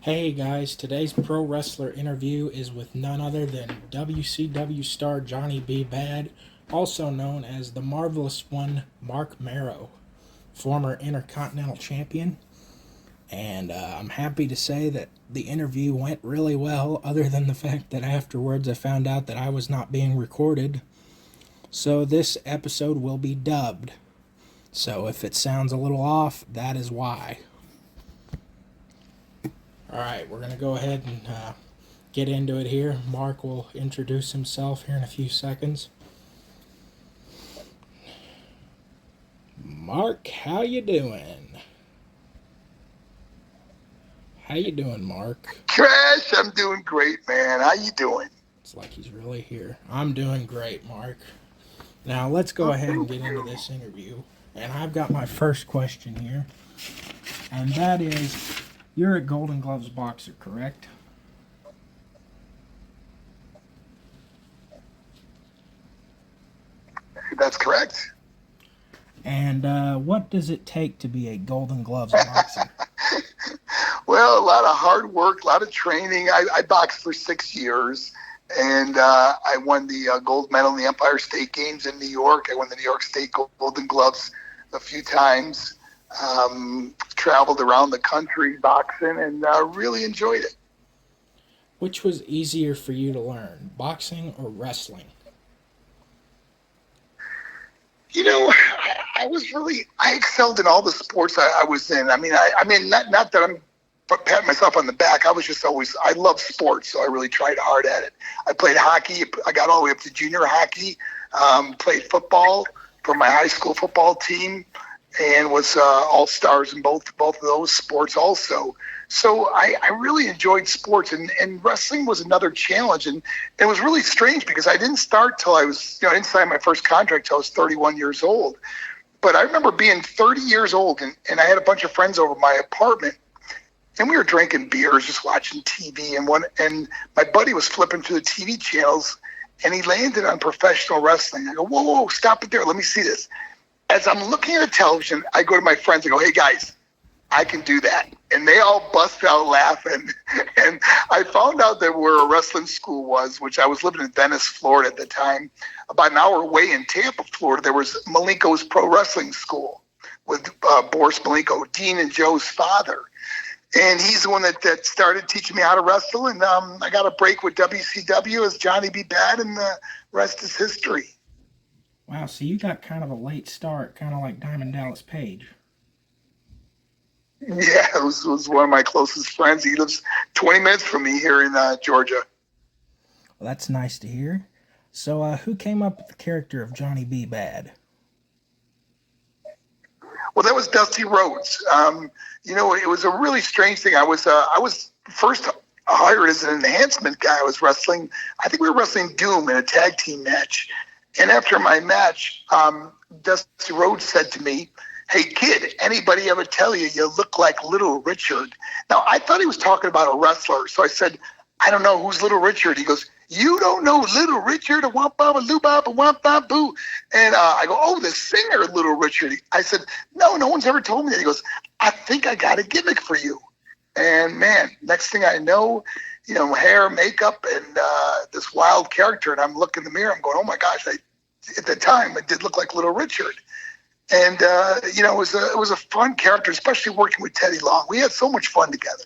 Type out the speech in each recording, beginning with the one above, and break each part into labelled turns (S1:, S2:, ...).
S1: Hey guys, today's pro wrestler interview is with none other than WCW star Johnny B. Bad, also known as the Marvelous One, Marc Mero, former Intercontinental Champion. And I'm happy to say that the interview went really well, other than the fact that afterwards I found out that I was not being recorded. So this episode will be dubbed. So if it sounds a little off, that is why. Alright, we're going to go ahead and get into it here. Mark will introduce himself here in a few seconds. Mark, how you doing? How you doing, Mark?
S2: Trash, I'm doing great, man. How you doing?
S1: It's like he's really here. I'm doing great, Mark. Now, let's go ahead and get into this interview. And I've got my first question here. And that is, you're a Golden Gloves boxer, correct?
S2: That's correct.
S1: And what does it take to be a Golden Gloves boxer?
S2: Well, a lot of hard work, a lot of training. I boxed for 6 years, and I won the gold medal in the Empire State Games in New York. I won the New York State Golden Gloves a few times. Traveled around the country boxing, and really enjoyed it.
S1: Which was easier for you to learn, boxing or wrestling?
S2: You know, I excelled in all the sports I was in. I mean, not that I'm patting myself on the back. I love sports, so I really tried hard at it. I played hockey. I got all the way up to junior hockey. Played football for my high school football team, and was all-stars in both of those sports also. So I really enjoyed sports, and wrestling was another challenge. And it was really strange because I didn't start till I didn't sign my first contract till I was 31 years old. But I remember being 30 years old, and I had a bunch of friends over my apartment, and we were drinking beers, just watching TV. And my buddy was flipping through the TV channels, and he landed on professional wrestling. I go, whoa, stop it there. Let me see this. As I'm looking at the television, I go to my friends and go, hey, guys, I can do that. And they all bust out laughing. And I found out that where a wrestling school was, which I was living in Venice, Florida at the time. About an hour away in Tampa, Florida, there was Malenko's Pro Wrestling School with Boris Malenko, Dean and Joe's father. And he's the one that started teaching me how to wrestle. And I got a break with WCW as Johnny B. Bad, and the rest is history.
S1: Wow, so you got kind of a late start, kind of like Diamond Dallas Page.
S2: Yeah, it was one of my closest friends. He lives 20 minutes from me here in Georgia.
S1: Well, that's nice to hear. So who came up with the character of Johnny B. Bad?
S2: Well, that was Dusty Rhodes. It was a really strange thing. I was first hired as an enhancement guy. I was wrestling. I think we were wrestling Doom in a tag team match. And after my match, Dusty Rhodes said to me, hey, kid, anybody ever tell you look like Little Richard? Now, I thought he was talking about a wrestler. So I said, I don't know, who's Little Richard? He goes, you don't know Little Richard? A womp baba loo baba womp bop boo. And I go, oh, the singer Little Richard. I said, no one's ever told me that. He goes, I think I got a gimmick for you. And man, next thing I know, hair, makeup, and this wild character. And I'm looking in the mirror. I'm going, oh my gosh! At the time, it did look like Little Richard. And it was a fun character, especially working with Teddy Long. We had so much fun together.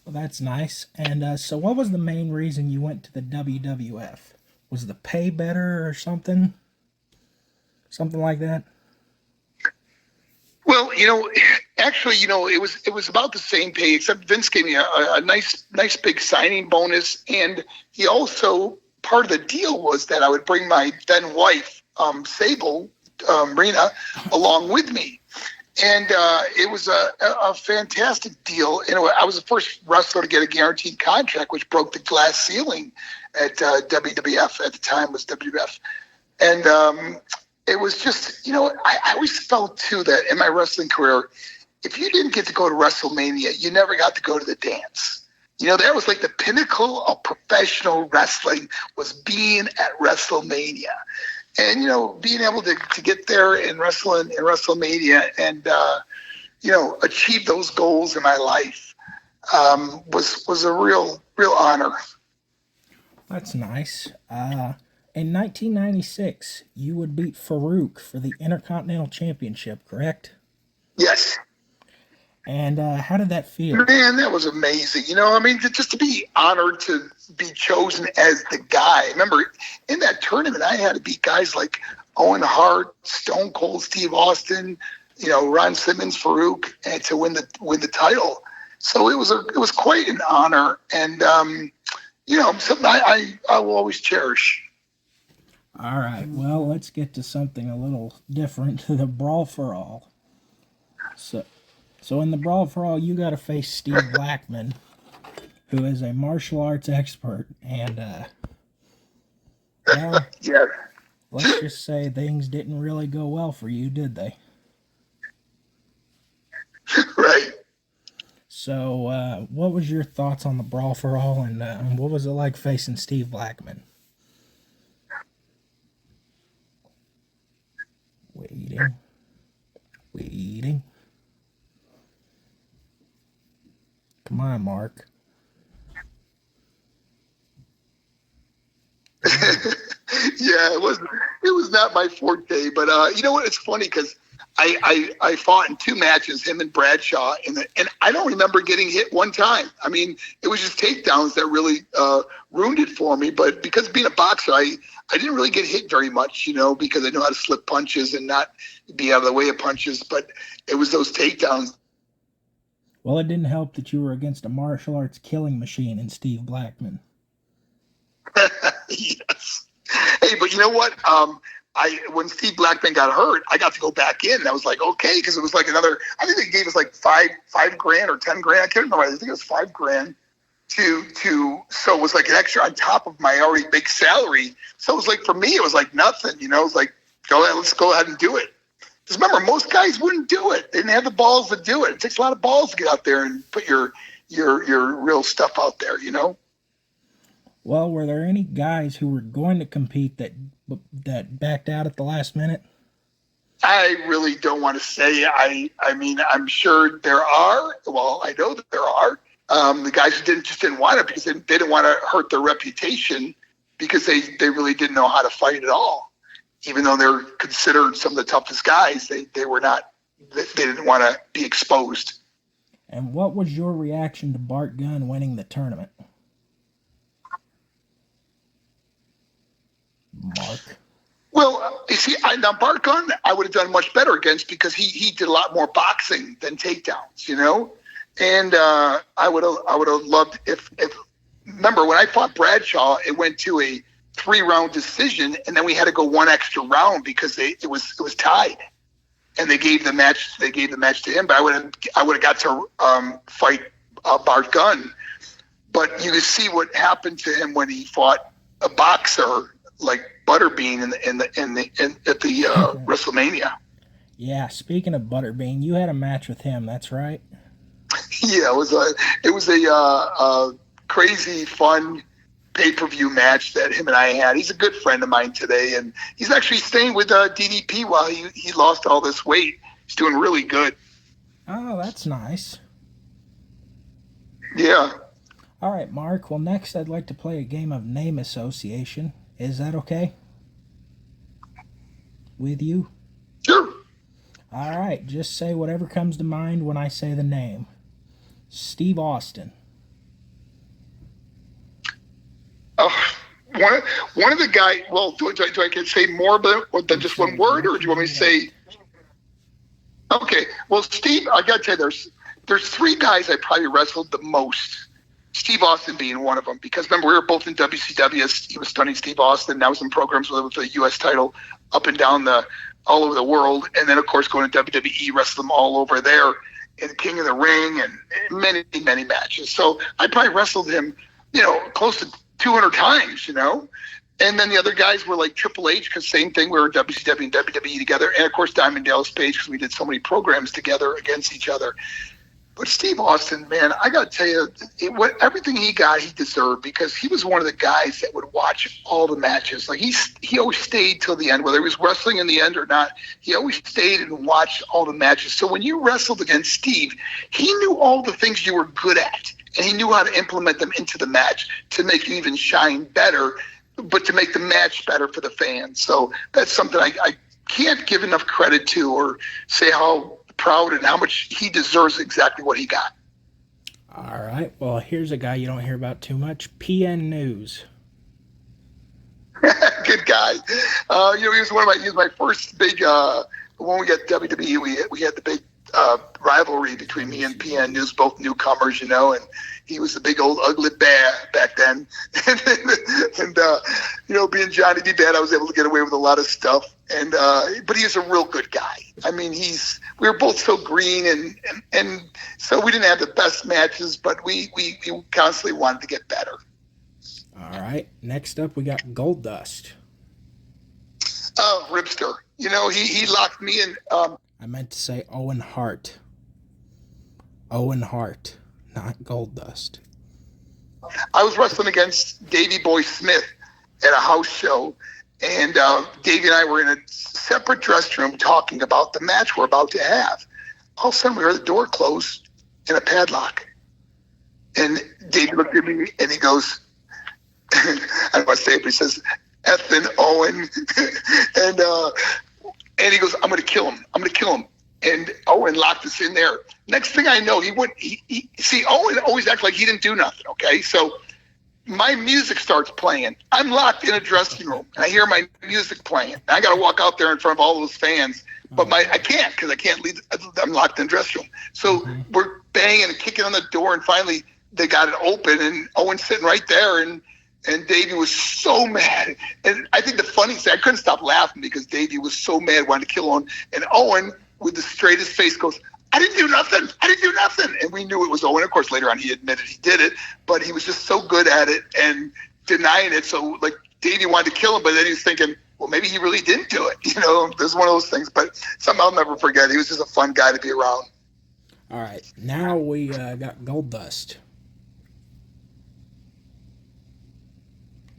S1: Well, that's nice. And so, what was the main reason you went to the WWF? Was the pay better or something? Something like that?
S2: Well, actually, it was about the same pay, except Vince gave me a nice big signing bonus, and he also, part of the deal was that I would bring my then wife, Sable Rena, along with me, and it was a fantastic deal. I was the first wrestler to get a guaranteed contract, which broke the glass ceiling at WWF. At the time, was WWF, and it was just, I always felt, too, that in my wrestling career, if you didn't get to go to WrestleMania, you never got to go to the dance. That was like the pinnacle of professional wrestling, was being at WrestleMania. And, being able to get there and wrestle in WrestleMania and, achieve those goals in my life, was a real honor.
S1: That's nice. In 1996, you would beat Farouk for the Intercontinental Championship, correct?
S2: Yes.
S1: And how did that feel?
S2: Man, that was amazing. I mean, just to be honored to be chosen as the guy. Remember, in that tournament, I had to beat guys like Owen Hart, Stone Cold Steve Austin, Ron Simmons, Farouk, and to win the title. So it was quite an honor, and something I will always cherish.
S1: All right, well, let's get to something a little different, the Brawl For All. So in the Brawl For All, you got to face Steve Blackman, who is a martial arts expert, and well,
S2: yeah.
S1: Let's just say things didn't really go well for you, did they?
S2: Right.
S1: So, what was your thoughts on the Brawl For All, and what was it like facing Steve Blackman? Waiting. Come on, Mark.
S2: Yeah, it was not my forte, but you know what? It's funny because I fought in 2 matches, him and Bradshaw, and I don't remember getting hit one time. I mean, it was just takedowns that really ruined it for me. But because being a boxer, I didn't really get hit very much, because I know how to slip punches and not be out of the way of punches. But it was those takedowns.
S1: Well, it didn't help that you were against a martial arts killing machine in Steve Blackman.
S2: Yes. Hey, but you know what? When Steve Blackman got hurt, I got to go back in. And I was like, okay, because it was like another. I think they gave us like $5 grand or $10 grand. I can't remember. I think it was $5 grand so it was like an extra on top of my already big salary. So it was like, for me, it was like nothing. It was like, go ahead, let's go ahead and do it. Because remember, most guys wouldn't do it. They didn't have the balls to do it. It takes a lot of balls to get out there and put your real stuff out there.
S1: Well, were there any guys who were going to compete that backed out at the last minute?
S2: I really don't want to say. I mean, I'm sure there are. Well, I know that there are. The guys who didn't want it because they didn't want to hurt their reputation because they really didn't know how to fight at all. Even though they're considered some of the toughest guys, they were not. They didn't want to be exposed.
S1: And what was your reaction to Bart Gunn winning the tournament? Mark.
S2: Well, you see, now Bart Gunn, I would have done much better against because he did a lot more boxing than takedowns, And I would have loved if remember when I fought Bradshaw, it went to a 3-round decision, and then we had to go 1 extra round because it was tied, and they gave the match to him. But I would have got to fight Bart Gunn, but you can see what happened to him when he fought a boxer like Butterbean at the WrestleMania.
S1: Yeah, speaking of Butterbean, you had a match with him. That's right.
S2: Yeah, it was a crazy fun pay-per-view match that him and I had. He's a good friend of mine today, and he's actually staying with DDP while he lost all this weight. He's doing really good.
S1: Oh, that's nice.
S2: Yeah.
S1: All right, Mark. Well, next I'd like to play a game of name association. Is that okay with you?
S2: Sure.
S1: All right, just say whatever comes to mind when I say the name. Steve Austin.
S2: One of the guys. Well, do I say more than just one word, or do you want me to say? Okay. Well, Steve, I got to tell you, there's 3 guys I probably wrestled the most. Steve Austin being one of them, because remember we were both in WCW. He was stunning Steve Austin. And I was in programs with the U.S. title up and down all over the world, and then of course going to WWE, wrestled them all over there, and King of the Ring, and many matches. So I probably wrestled him, close to 200 times, And then the other guys were like Triple H, because same thing, we were in WCW and WWE together, and of course Diamond Dallas Page, because we did so many programs together against each other. But But Steve Austin, man, I got to tell you, everything he got, he deserved, because he was one of the guys that would watch all the matches. Like he always stayed till the end, whether he was wrestling in the end or not. He always stayed and watched all the matches. So when you wrestled against Steve, he knew all the things you were good at, and he knew how to implement them into the match to make you even shine better, but to make the match better for the fans. So that's something I can't give enough credit to, or say how proud and how much he deserves exactly what he got.
S1: All right. Well, here's a guy you don't hear about too much. PN News.
S2: Good guy. He was he was my first big, when we got WWE, we had the big rivalry between me and PN News, both newcomers, and he was the big old ugly bear back then. and being Johnny B. Bad, I was able to get away with a lot of stuff. And but he's a real good guy. I mean, we were both so green, and so we didn't have the best matches, but we constantly wanted to get better.
S1: All right. Next up, we got Goldust.
S2: Ripster. He locked me in.
S1: I meant to say Owen Hart. Owen Hart, not Goldust.
S2: I was wrestling against Davey Boy Smith at a house show, and Davey and I were in a separate dressing room talking about the match we're about to have. All of a sudden, we heard the door close and a padlock. And Davey looked at me and he goes, I don't want to say it, but he says, effing Owen. and he goes, I'm going to kill him. I'm going to kill him. And Owen locked us in there. Next thing I know, see, Owen always acted like he didn't do nothing, okay? So my music starts playing. I'm locked in a dressing room, and I hear my music playing. I got to walk out there in front of all those fans, but I can't, because I can't leave. I'm locked in the dressing room. So we're banging and kicking on the door, and finally they got it open, and Owen's sitting right there, and Davey was so mad. And I think the funniest thing, I couldn't stop laughing because Davey was so mad, wanted to kill Owen. And Owen, with the straightest face, goes, I didn't do nothing. I didn't do nothing. And we knew it was Owen. Of course, later on, he admitted he did it, but he was just so good at it and denying it. So, Davey wanted to kill him, but then he was thinking, well, maybe he really didn't do it. There's one of those things. But something I'll never forget. He was just a fun guy to be around.
S1: All right. Now we got Goldust.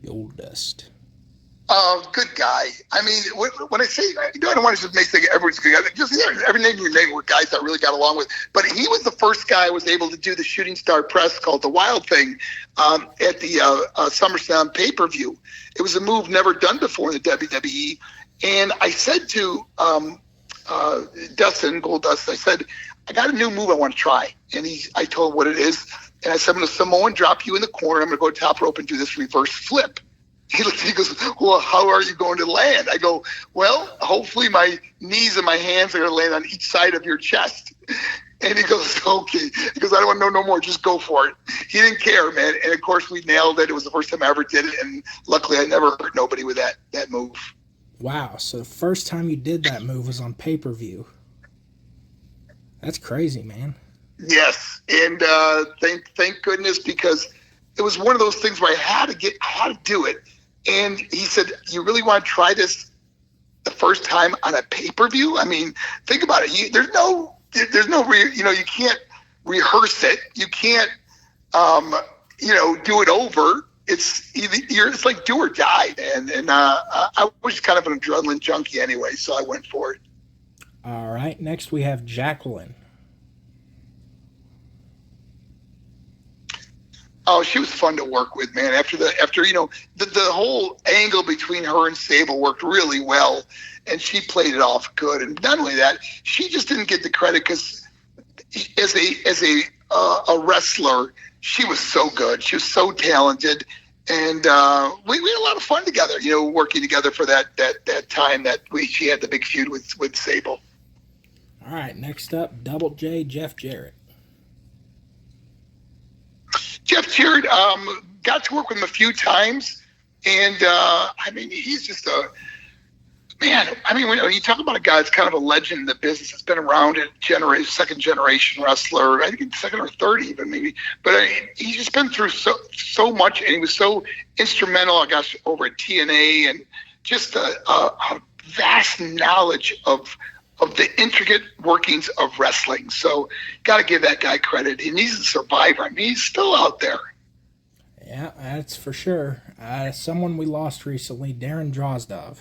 S1: Goldust.
S2: Good guy. I mean, when I say, I don't want to just make think everyone's good. Just every name you name were guys I really got along with. But he was the first guy I was able to do the shooting star press called the Wild Thing at the SummerSlam pay-per-view. It was a move never done before in the WWE. And I said to Dustin, Goldust, I said, I got a new move I want to try. And I told him what it is. And I said, I'm going to Samoan drop you in the corner. I'm going to go top rope and do this reverse flip. He looked at me and goes, well, how are you going to land? I go, well, hopefully my knees and my hands are going to land on each side of your chest. And he goes, okay. He goes, I don't want to know no more. Just go for it. He didn't care, man. And, of course, we nailed it. It was the first time I ever did it. And luckily, I never hurt nobody with that move.
S1: Wow. So the first time you did that move was on pay-per-view. That's crazy, man.
S2: Yes. And thank goodness, because it was one of those things where I had to do it. And he said, you really want to try this the first time on a pay-per-view? I mean, think about it. There's no you can't rehearse it. You can't, do it over. It's like do or die, man. And I was kind of an adrenaline junkie anyway, so I went for it.
S1: All right. Next we have Jacqueline.
S2: Oh, she was fun to work with, man. After the whole angle between her and Sable worked really well, and she played it off good. And not only that, she just didn't get the credit because as a wrestler, she was so good. She was so talented, and we had a lot of fun together. Working together for that time that she had the big feud with Sable.
S1: All right, next up, Double J, Jeff Jarrett.
S2: Jeff Jarrett, got to work with him a few times, and he's just a man. I mean, when you talk about a guy that's kind of a legend in the business, that's been around, second generation wrestler, I think second or third even maybe. But he's just been through so much, and he was so instrumental, I guess, over at TNA, and just a vast knowledge of of the intricate workings of wrestling. So, got to give that guy credit. And he's a survivor. I mean, he's still out there.
S1: Yeah, that's for sure. Someone we lost recently, Darren Drozdov.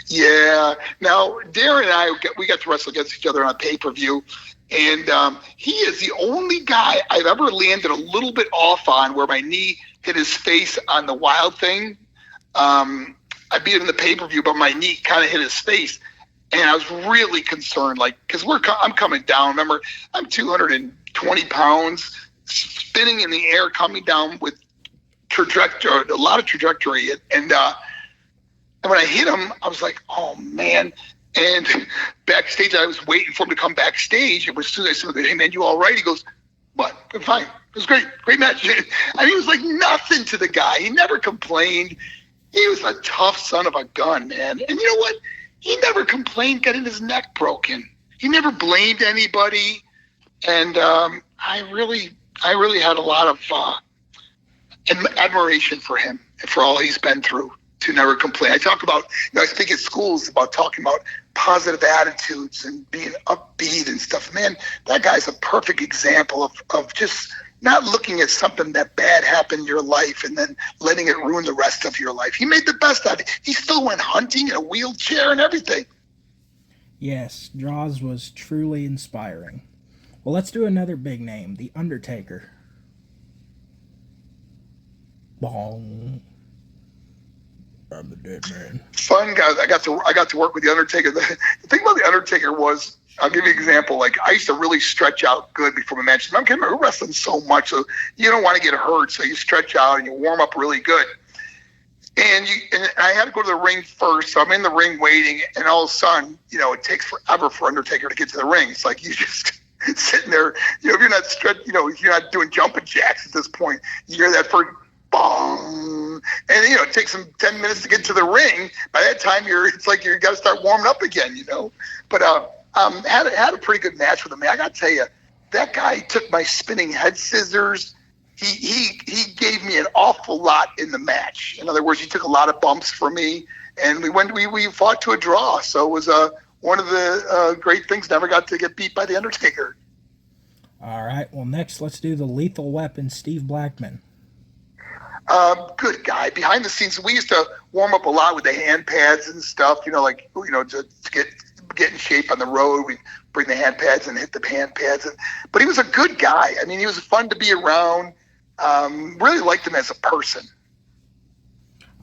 S2: Yeah. Now, Darren and I, we got to wrestle against each other on pay-per-view. And he is the only guy I've ever landed a little bit off on where my knee hit his face on the Wild thing. I beat him in the pay-per-view, but my knee kind of hit his face. And I was really concerned, like, because I'm coming down. Remember, I'm 220 pounds, spinning in the air, coming down with a lot of trajectory. And when I hit him, I was like, oh, man. And backstage, I was waiting for him to come backstage. And as soon as I said, hey, man, you all right? He goes, what? I'm fine. It was great. Great match. I mean, it was like nothing to the guy. He never complained. He was a tough son of a gun, man. And you know what? He never complained getting his neck broken. He never blamed anybody. And I really had a lot of admiration for him and for all he's been through to never complain. I talk about, I speak at schools about talking about positive attitudes and being upbeat and stuff. Man, that guy's a perfect example of just not looking at something that bad happened in your life and then letting it ruin the rest of your life. He made the best out of it. He still went hunting in a wheelchair and everything.
S1: Yes, Droz was truly inspiring. Well, let's do another big name, The Undertaker. Bong. I'm the dead man.
S2: Fun guys. I got to work with the Undertaker. The thing about the Undertaker was, I'll give you an example. Like, I used to really stretch out good before my matches. I'm kidding, we're wrestling so much, so you don't want to get hurt. So you stretch out and you warm up really good. And I had to go to the ring first. So I'm in the ring waiting, and all of a sudden, it takes forever for Undertaker to get to the ring. It's like you just sitting there. If you're not if you're not doing jumping jacks at this point, you hear that first bong, and it takes them 10 minutes to get to the ring. By that time, it's like you got to start warming up again. But had a pretty good match with him. I got to tell you, that guy took my spinning head scissors. He gave me an awful lot in the match. In other words, he took a lot of bumps for me, and we fought to a draw. So it was one of the great things. Never got to get beat by the Undertaker.
S1: All right. Well, next let's do the Lethal Weapon, Steve Blackman.
S2: Good guy. Behind the scenes, we used to warm up a lot with the hand pads and stuff. To get in shape on the road, we bring the hand pads and hit the hand pads. But he was a good guy. I mean, he was fun to be around. Really liked him as a person.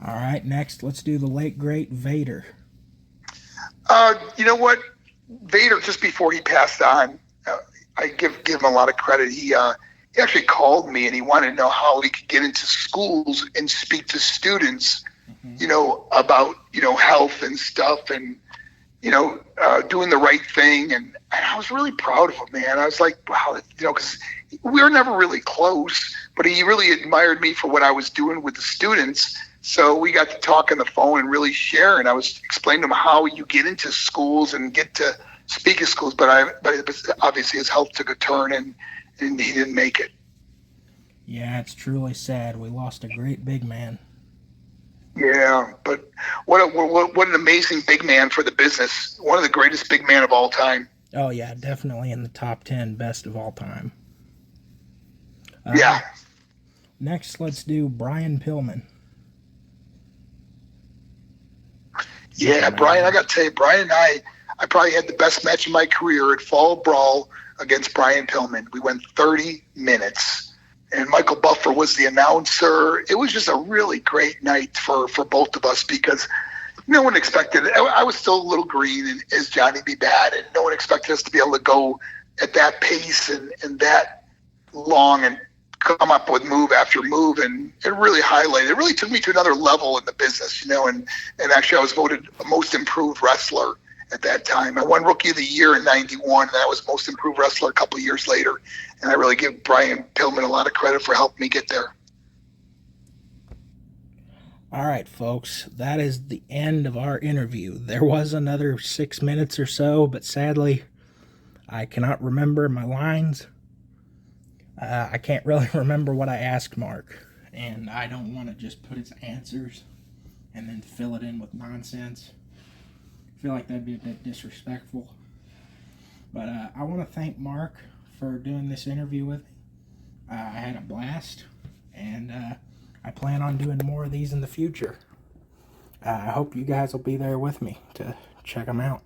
S1: All right, next, let's do the late, great Vader.
S2: You know what? Vader, just before he passed on, I give him a lot of credit. He actually called me, and he wanted to know how he could get into schools and speak to students, about, health and stuff and, doing the right thing. And I was really proud of him, man. I was like, wow, because we were never really close, but he really admired me for what I was doing with the students. So we got to talk on the phone and really share. And I was explaining to him how you get into schools and get to speak at schools. But obviously his health took a turn and he didn't make it.
S1: Yeah, it's truly sad. We lost a great big man.
S2: Yeah, but what an amazing big man for the business. One of the greatest big men of all time.
S1: Oh, yeah, definitely in the top 10 best of all time.
S2: Yeah.
S1: Next, let's do Brian Pillman.
S2: Yeah, Brian, I got to tell you, Brian and I probably had the best match of my career at Fall Brawl against Brian Pillman. We went 30 minutes. And Michael Buffer was the announcer. It was just a really great night for both of us because no one expected it. I was still a little green as Johnny B. Bad, and no one expected us to be able to go at that pace and that long and come up with move after move. And it really highlighted. It really took me to another level in the business, and actually I was voted a most improved wrestler at that time. I won Rookie of the Year in '91, and I was Most Improved Wrestler a couple of years later. And I really give Brian Pillman a lot of credit for helping me get there.
S1: All right, folks, that is the end of our interview. There was another 6 minutes or so, but sadly, I cannot remember my lines. I can't really remember what I asked Mark, and I don't want to just put his answers and then fill it in with nonsense. I feel like that'd be a bit disrespectful. But I want to thank Mark for doing this interview with me. I had a blast, and I plan on doing more of these in the future. I hope you guys will be there with me to check them out.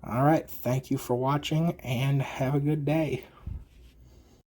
S1: Alright, thank you for watching, and have a good day.